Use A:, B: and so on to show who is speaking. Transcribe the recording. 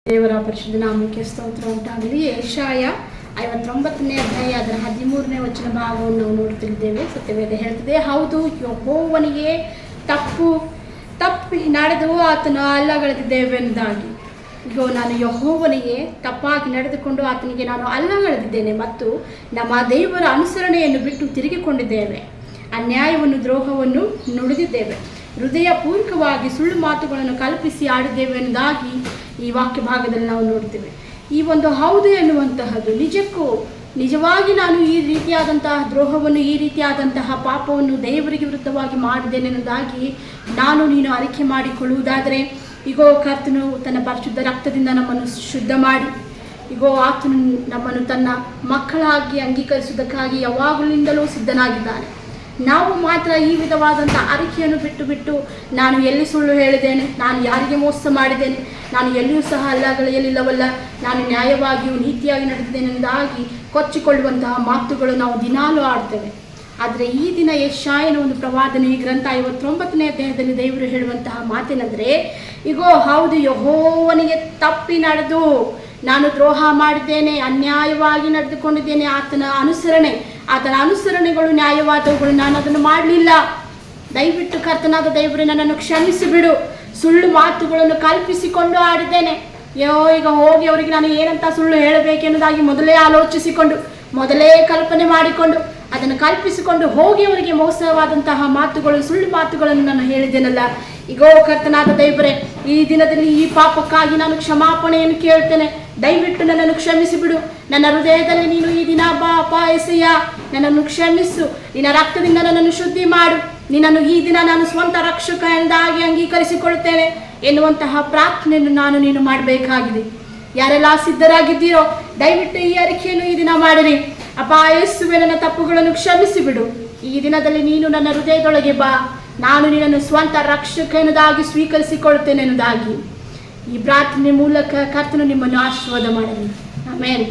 A: ದೇವರ ಪರಿಶುದ್ಧ ನಾಮಕ್ಕೆ ಸ್ತೋತ್ರ ಉಂಟಾಗಲಿ. ಯೆಶಾಯ 59ನೇ ಅಧ್ಯಾಯ ಅದರ 13ನೇ ವಚನ ಭಾಗವನ್ನು ನಾವು ನೋಡ್ತಿದ್ದೇವೆ. ಸತ್ಯವೇದ ಹೇಳ್ತದೆ, ಹೌದು, ಯೆಹೋವನಿಗೆ ತಪ್ಪಿ ನಡೆದು ಆತನ ಅಲ್ಲಗಳೆದಿದ್ದೇವೆಂದಾಗಿ. ಈಗ ನಾನು ಯೆಹೋವನಿಗೆ ತಪ್ಪಾಗಿ ನಡೆದುಕೊಂಡು ಆತನಿಗೆ ನಾನು ಅಲ್ಲಗಳೆದಿದ್ದೇನೆ ಮತ್ತು ನಮ್ಮ ದೇವರ ಅನುಸರಣೆಯನ್ನು ಬಿಟ್ಟು ತಿರುಗಿಕೊಂಡಿದ್ದೇವೆ. ಅನ್ಯಾಯವನ್ನು ದ್ರೋಹವನ್ನು ನುಡಿದಿದ್ದೇವೆ, ಹೃದಯಪೂರ್ವಕವಾಗಿ ಸುಳ್ಳು ಮಾತುಗಳನ್ನು ಕಲ್ಪಿಸಿ ಆಡಿದ್ದೇವೆ ಎಂಬುದಾಗಿ ಈ ವಾಕ್ಯ ಭಾಗದಲ್ಲಿ ನಾವು ನೋಡ್ತೇವೆ. ಈ ಒಂದು ಹೌದು ಎನ್ನುವಂತಹದ್ದು ನಿಜವಾಗಿ ನಾನು ಈ ರೀತಿಯಾದಂತಹ ದ್ರೋಹವನ್ನು, ಈ ರೀತಿಯಾದಂತಹ ಪಾಪವನ್ನು ದೇವರಿಗೆ ವಿರುದ್ಧವಾಗಿ ಮಾಡಿದ್ದೇನೆ ಎನ್ನುವುದಾಗಿ ನೀನು ಅರಿಕೆ ಮಾಡಿಕೊಳ್ಳುವುದಾದರೆ, ಈಗೋ ಕರ್ತನು ತನ್ನ ಪರಿಶುದ್ಧ ರಕ್ತದಿಂದ ನಮ್ಮನ್ನು ಶುದ್ಧ ಮಾಡಿ, ಈಗೋ ಆತನು ನಮ್ಮನ್ನು ತನ್ನ ಮಕ್ಕಳಾಗಿ ಅಂಗೀಕರಿಸುವುದಕ್ಕಾಗಿ ಯಾವಾಗಲಿಂದಲೂ ಸಿದ್ಧನಾಗಿದ್ದಾನೆ. ನಾವು ಮಾತ್ರ ಈ ವಿಧವಾದಂಥ ಅರಿಕೆಯನ್ನು ಬಿಟ್ಟು ನಾನು ಎಲ್ಲಿ ಸುಳ್ಳು ಹೇಳಿದ್ದೇನೆ, ನಾನು ಯಾರಿಗೆ ಮೋಸ ಮಾಡಿದ್ದೇನೆ, ನಾನು ಎಲ್ಲಿಯೂ ಸಹ ಅಲ್ಲಗಳೆಯಲಿಲ್ಲವಲ್ಲ, ನಾನು ನ್ಯಾಯವಾಗಿಯೂ ನೀತಿಯಾಗಿ ನಡೆದಿದ್ದೇನೆ ಎಂದಾಗಿ ಕೊಚ್ಚಿಕೊಳ್ಳುವಂತಹ ಮಾತುಗಳು ನಾವು ದಿನಾಲೂ ಆಡ್ತೇವೆ. ಆದರೆ ಈ ದಿನ ಯೆಶಾಯನ ಒಂದು ಪ್ರವಾದನೆ, ಈ ಗ್ರಂಥ 59ನೇ ಅಧ್ಯಾಯದಲ್ಲಿ ದೇವರು ಹೇಳುವಂತಹ ಮಾತೇನೆಂದರೆ, ಈಗೋ ಹೌದು, ಯೆಹೋವನಿಗೆ ತಪ್ಪಿ ನಡೆದು ನಾನು ದ್ರೋಹ ಮಾಡಿದ್ದೇನೆ, ಅನ್ಯಾಯವಾಗಿ ನಡೆದುಕೊಂಡಿದ್ದೇನೆ. ಆತನ ಅನುಸರಣೆಗಳು ನ್ಯಾಯವಾದವುಗಳು, ನಾನು ಅದನ್ನು ಮಾಡಲಿಲ್ಲ. ದಯವಿಟ್ಟು ಕರ್ತನಾದ ದೇವರೇ ನನ್ನನ್ನು ಕ್ಷಮಿಸಿಬಿಡು. ಸುಳ್ಳು ಮಾತುಗಳನ್ನು ಕಲ್ಪಿಸಿಕೊಂಡು ಆಡಿದ್ದೇನೆ. ಈಗ ಹೋಗಿ ಅವರಿಗೆ ನಾನು ಏನಂತ ಸುಳ್ಳು ಹೇಳಬೇಕೆನ್ನುವುದಾಗಿ ಮೊದಲೇ ಆಲೋಚಿಸಿಕೊಂಡು, ಮೊದಲೇ ಕಲ್ಪನೆ ಮಾಡಿಕೊಂಡು, ಅದನ್ನು ಕಲ್ಪಿಸಿಕೊಂಡು ಹೋಗಿ ಅವರಿಗೆ ಮೋಸವಾದಂತಹ ಮಾತುಗಳು, ಸುಳ್ಳು ಮಾತುಗಳನ್ನು ನಾನು ಹೇಳಿದ್ದೇನಲ್ಲ. ಈಗೋ ಕರ್ತನಾದ ದೇವರೇ, ಈ ದಿನದಲ್ಲಿ ಈ ಪಾಪಕ್ಕಾಗಿ ನಾನು ಕ್ಷಮಾಪಣೆಯನ್ನು ಕೇಳ್ತೇನೆ. ದಯವಿಟ್ಟು ನನ್ನನ್ನು ಕ್ಷಮಿಸಿಬಿಡು. ನನ್ನ ಹೃದಯದಲ್ಲಿ ನೀನು ಈ ದಿನ ಎಸೆಯ ನನ್ನನ್ನು ಕ್ಷಮಿಸು. ನಿನ್ನ ರಕ್ತದಿಂದ ನನ್ನನ್ನು ಶುದ್ಧಿ ಮಾಡು. ನಿನ್ನನ್ನು ಈ ದಿನ ನಾನು ಸ್ವಂತ ರಕ್ಷಕ ಎಂದಾಗಿ ಅಂಗೀಕರಿಸಿಕೊಳ್ಳುತ್ತೇನೆ ಎನ್ನುವಂತಹ ಪ್ರಾರ್ಥನೆಯನ್ನು ನೀನು ಮಾಡಬೇಕಾಗಿದೆ. ಯಾರೆಲ್ಲ ಸಿದ್ಧರಾಗಿದ್ದೀರೋ ದಯವಿಟ್ಟು ಈ ಅರಿಕೆಯನ್ನು ಈ ದಿನ ಮಾಡಿರಿ. ಯೇಸುವೆ, ನನ್ನ ತಪ್ಪುಗಳನ್ನು ಕ್ಷಮಿಸಿಬಿಡು. ಈ ದಿನದಲ್ಲಿ ನೀನು ನನ್ನ ಹೃದಯದೊಳಗೆ ಬಾ. ನಾನು ನಿನ್ನನ್ನು ಸ್ವಂತ ರಕ್ಷಕ ಎನ್ನುವುದಾಗಿ ಸ್ವೀಕರಿಸಿಕೊಳ್ಳುತ್ತೇನೆ ಎನ್ನುವುದಾಗಿ ಈ ಪ್ರಾರ್ಥನೆ ಮೂಲಕ ಕರ್ತನು ನಿಮ್ಮನ್ನು ಆಶೀರ್ವಾದ ಮಾಡಲಿ. ಆಮೆನ್.